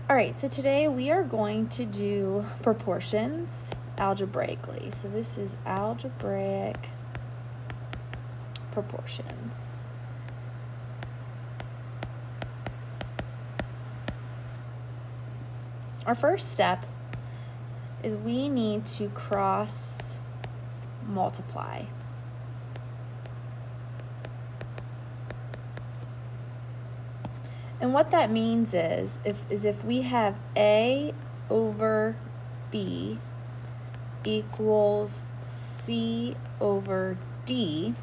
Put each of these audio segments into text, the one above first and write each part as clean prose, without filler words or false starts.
All right, so today we are going to do proportions algebraically. So this is algebraic proportions. Our first step is we need to cross multiply. And what that means is if we have A over B equals C over D,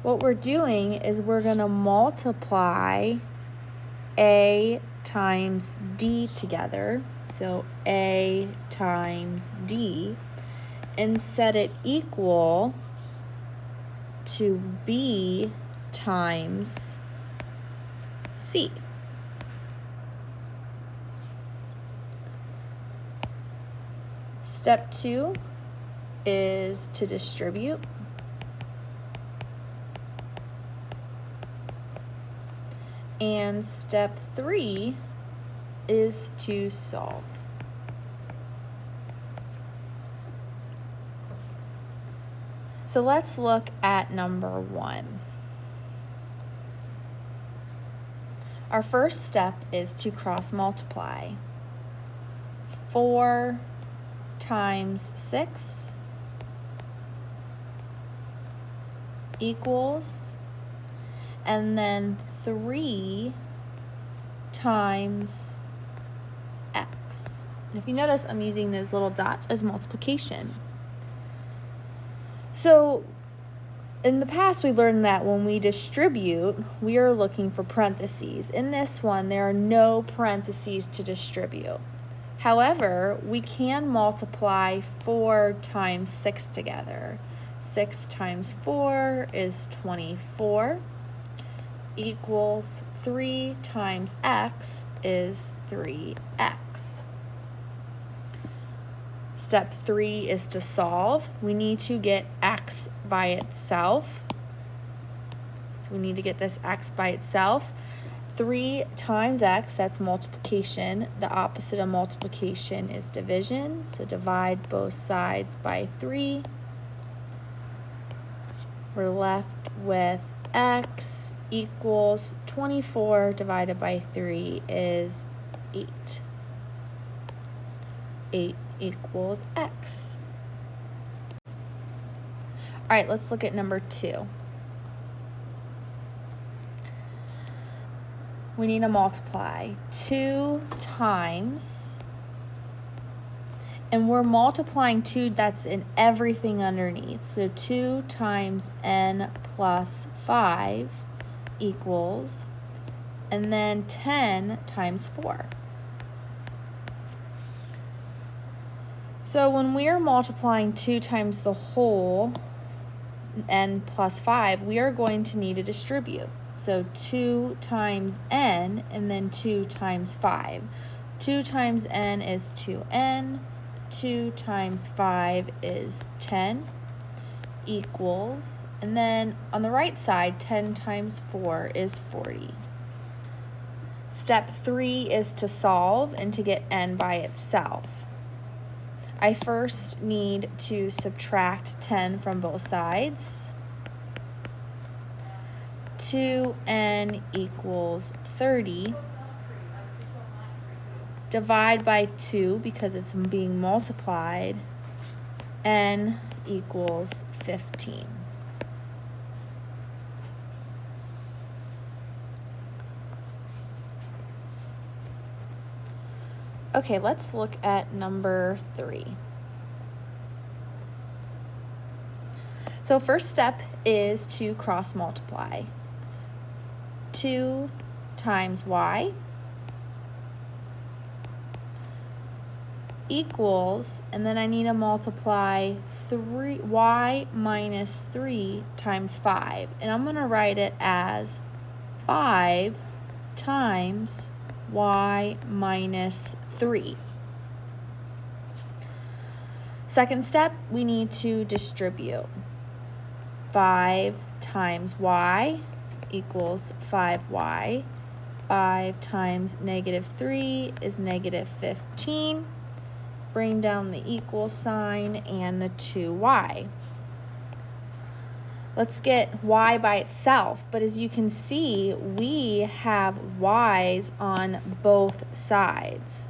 what we're doing is we're going to multiply A times D together, so A times D, and set it equal to B times C. Step 2 is to distribute. And step 3 is to solve. So let's look at number 1. Our first step is to cross multiply. 4 times 6 equals, and then 3 times x. And if you notice, I'm using those little dots as multiplication. So in the past, we learned that when we distribute, we are looking for parentheses. In this one, there are no parentheses to distribute. However, we can multiply 4 times 6 together. 6 times 4 is 24, equals 3 times x is 3x. Step 3 is to solve. We need to get x by itself. So we need to get this x by itself. 3 times x, that's multiplication. The opposite of multiplication is division. So divide both sides by 3. We're left with x equals 24 divided by 3 is 8. 8 equals x. All right, let's look at number 2. We need to multiply 2 times, and we're multiplying 2 that's in everything underneath. So 2 times n plus 5 equals, and then 10 times 4. So when we are multiplying 2 times the whole, n plus 5, we are going to need to distribute. So 2 times n, and then 2 times 5. 2 times n is 2n. 2 times 5 is 10, equals, and then on the right side, 10 times 4 is 40. Step 3 is to solve and to get n by itself. I first need to subtract 10 from both sides. 2n equals 30. Divide by 2 because it's being multiplied. N equals 15. Okay, let's look at number 3. So first step is to cross multiply. 2 times y equals, and then I need to multiply y minus 3 times 5. And I'm going to write it as 5 times y minus 3. Second step, we need to distribute. 5 times y equals 5y. 5 times negative 3 is negative 15. Bring down the equal sign and the 2y. Let's get y by itself, but as you can see, we have y's on both sides.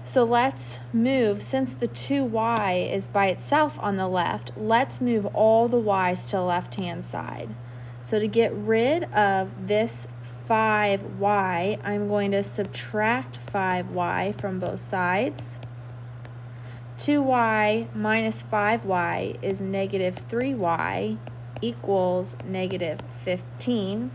So let's move, since the 2y is by itself on the left, let's move all the y's to the left-hand side. So to get rid of this 5y, I'm going to subtract 5y from both sides. 2y minus 5y is negative 3y equals negative 15.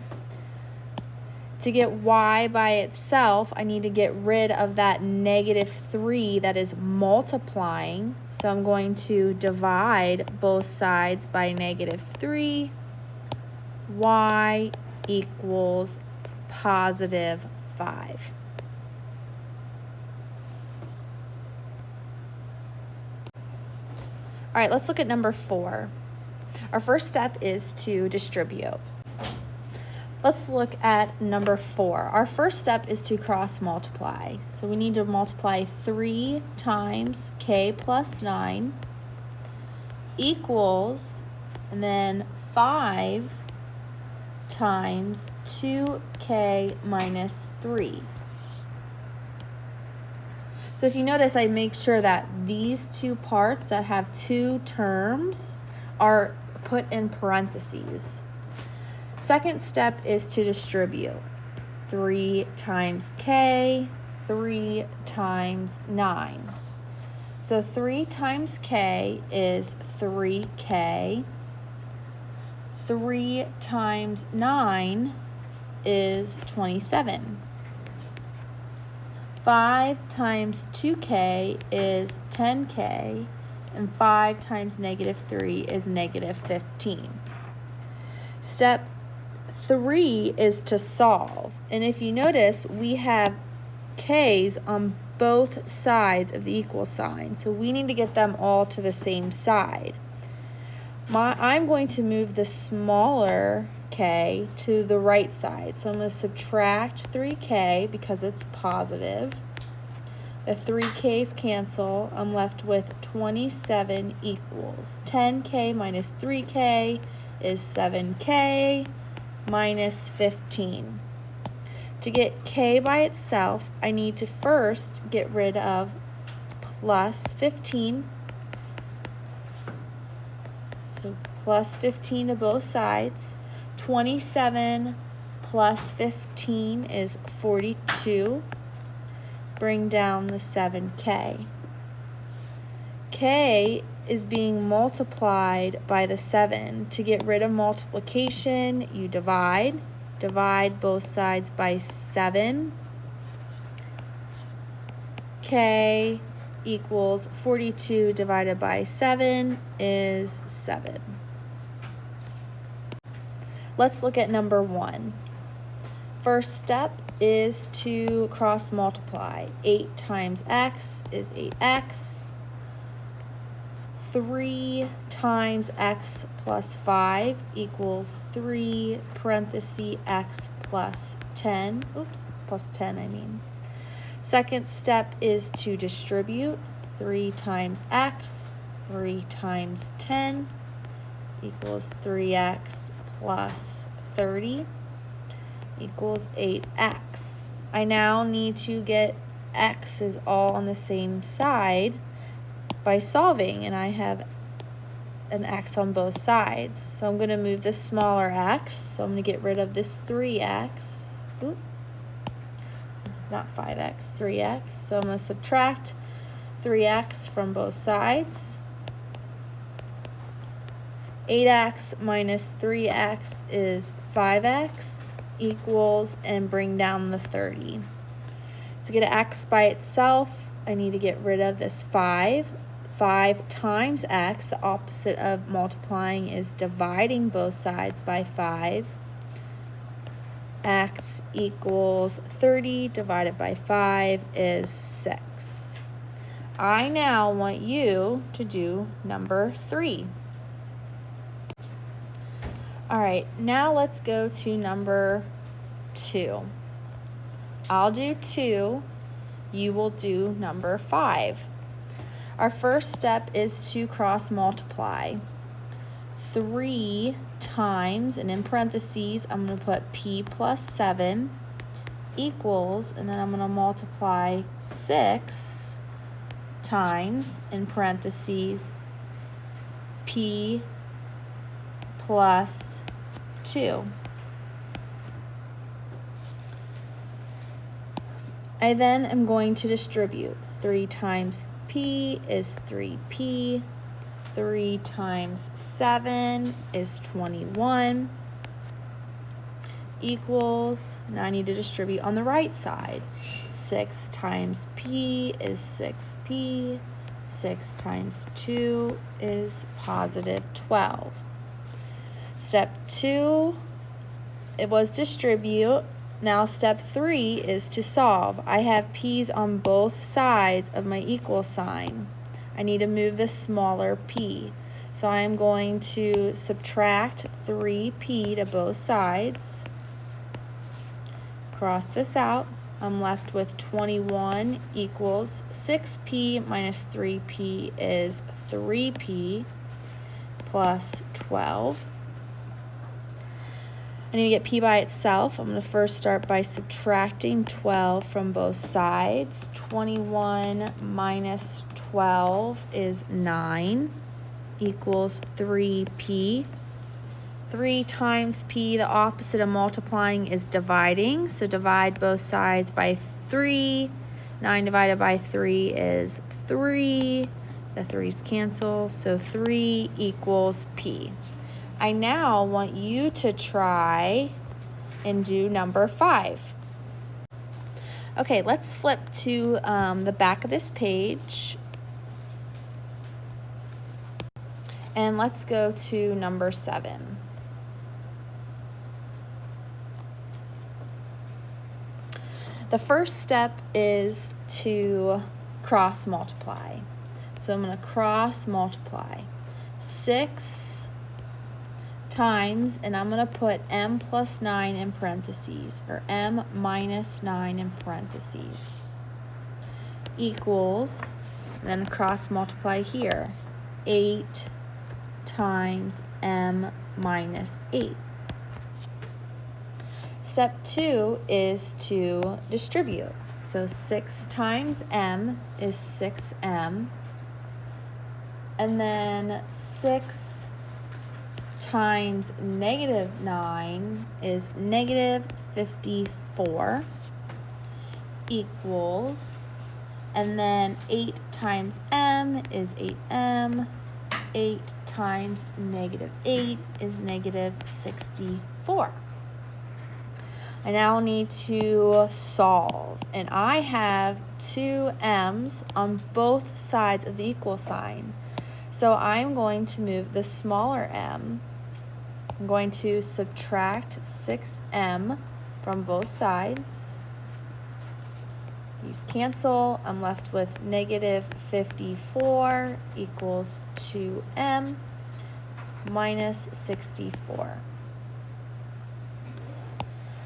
To get y by itself, I need to get rid of that negative 3 that is multiplying. So I'm going to divide both sides by negative 3. Y equals positive 5. All right, let's look at number 4. Our first step is to distribute. Let's look at number 4. Our first step is to cross multiply. So we need to multiply 3 times k plus 9 equals, and then 5 times 2k minus 3. So if you notice, I make sure that these two parts that have two terms are put in parentheses. Second step is to distribute. 3 times k, 3 times 9. So 3 times k is 3k. 3 times 9 is 27. 5 times 2k is 10k, and 5 times negative 3 is negative 15. Step 3 is to solve, and if you notice, we have k's on both sides of the equal sign, so we need to get them all to the same side. I'm going to move the smaller k to the right side. So I'm going to subtract 3k because it's positive. The 3k's cancel. I'm left with 27 equals 10k minus 3k is 7k minus 15. To get k by itself, I need to first get rid of plus 15. So plus 15 to both sides. 27 plus 15 is 42. Bring down the 7k. K is being multiplied by the 7. To get rid of multiplication, you divide. Divide both sides by 7. K equals 42 divided by 7 is 7. Let's look at number 1. First step is to cross multiply. 8 times x is 8x. 3 times x plus 5 equals 3 parenthesis x plus 10. Oops, plus 10 I mean. Second step is to distribute. 3 times x, 3 times 10 equals 3x plus 30 equals 8x. I now need to get x is all on the same side by solving, and I have an x on both sides. So I'm going to move this smaller x. So I'm going to get rid of this 3x. Oop. It's not 5x, 3x. So I'm going to subtract 3x from both sides. 8x minus 3x is 5x equals, and bring down the 30. To get an x by itself, I need to get rid of this 5. 5 times x, the opposite of multiplying is dividing both sides by 5. X equals 30 divided by 5 is 6. I now want you to do number 3. All right, now let's go to number 2. I'll do 2, you will do number 5. Our first step is to cross multiply. 3 times, and in parentheses, I'm going to put p plus 7 equals, and then I'm going to multiply 6 times, in parentheses, p plus 2. I then am going to distribute. 3 times p is 3p. 3 times 7 is 21. Equals, now I need to distribute on the right side. 6 times p is 6p. 6 times 2 is positive 12. Step 2, it was distribute. Now step 3 is to solve. I have p's on both sides of my equal sign. I need to move the smaller p. So I'm going to subtract 3p to both sides. Cross this out. I'm left with 21 equals 6p minus 3p is 3p plus 12. I need to get p by itself. I'm going to first start by subtracting 12 from both sides. 21 minus 12 is 9 equals 3p. 3 times p, the opposite of multiplying is dividing. So divide both sides by 3. 9 divided by 3 is 3. The 3's cancel. So 3 equals p. I now want you to try and do number 5. Okay, let's flip to the back of this page. And let's go to number 7. The first step is to cross multiply. So I'm going to cross multiply. 6 times, and I'm going to put m plus 9 in parentheses, or m minus 9 in parentheses, equals, then cross multiply here, 8 times m minus 8. Step 2 is to distribute. So 6 times m is 6m, and then 6 times negative 9 is negative 54 equals, and then 8 times m is 8m. 8 times negative 8 is negative 64. I now need to solve, and I have 2 m's on both sides of the equal sign. So I'm going to move the smaller m. I'm going to subtract 6m from both sides. These cancel. I'm left with negative 54 equals 2m minus 64.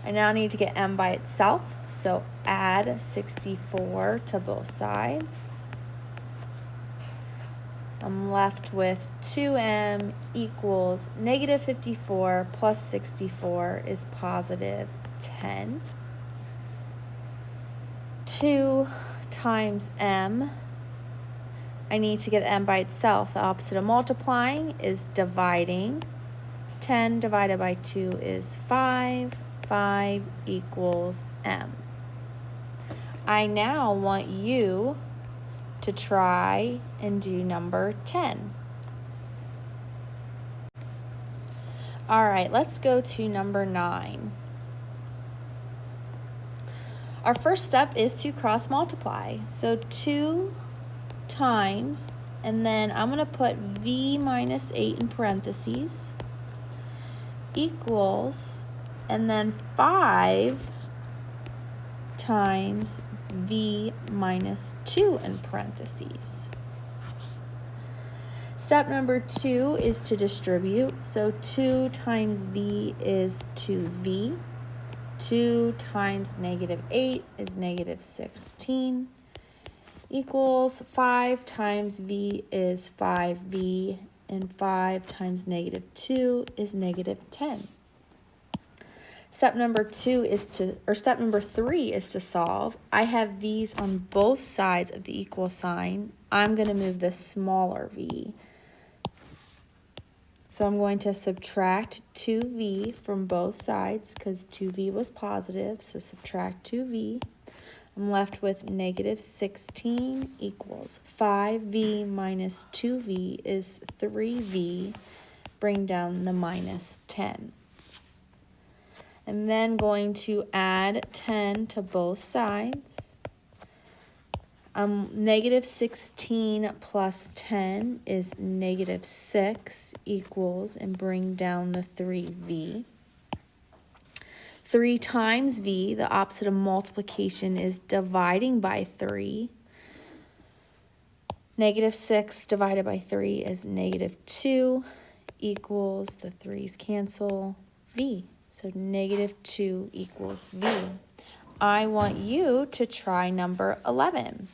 I now need to get m by itself, so add 64 to both sides. I'm left with 2m equals negative 54 plus 64 is positive 10. 2 times m, I need to get m by itself. The opposite of multiplying is dividing. 10 divided by 2 is 5. 5 equals m. I now want you to try and do number 10. All right, let's go to number 9. Our first step is to cross multiply. So 2 times, and then I'm going to put v minus 8 in parentheses, equals, and then 5 times v minus 2 in parentheses. Step number 2 is to distribute. So 2 times v is 2v. 2 times -8 is -16 equals 5 times v is 5v, and 5 times -2 is -10. Step number 3 is to solve. I have v's on both sides of the equal sign. I'm going to move the smaller v. So I'm going to subtract 2v from both sides because 2v was positive, so subtract 2v. I'm left with -16 equals 5v minus 2v is 3v. Bring down the -10. I'm then going to add 10 to both sides. -16 plus 10 is -6 equals, and bring down the 3v. 3 times v, the opposite of multiplication, is dividing by 3. -6 divided by 3 is -2 equals, the 3's cancel, v. So -2 equals v. I want you to try number 11.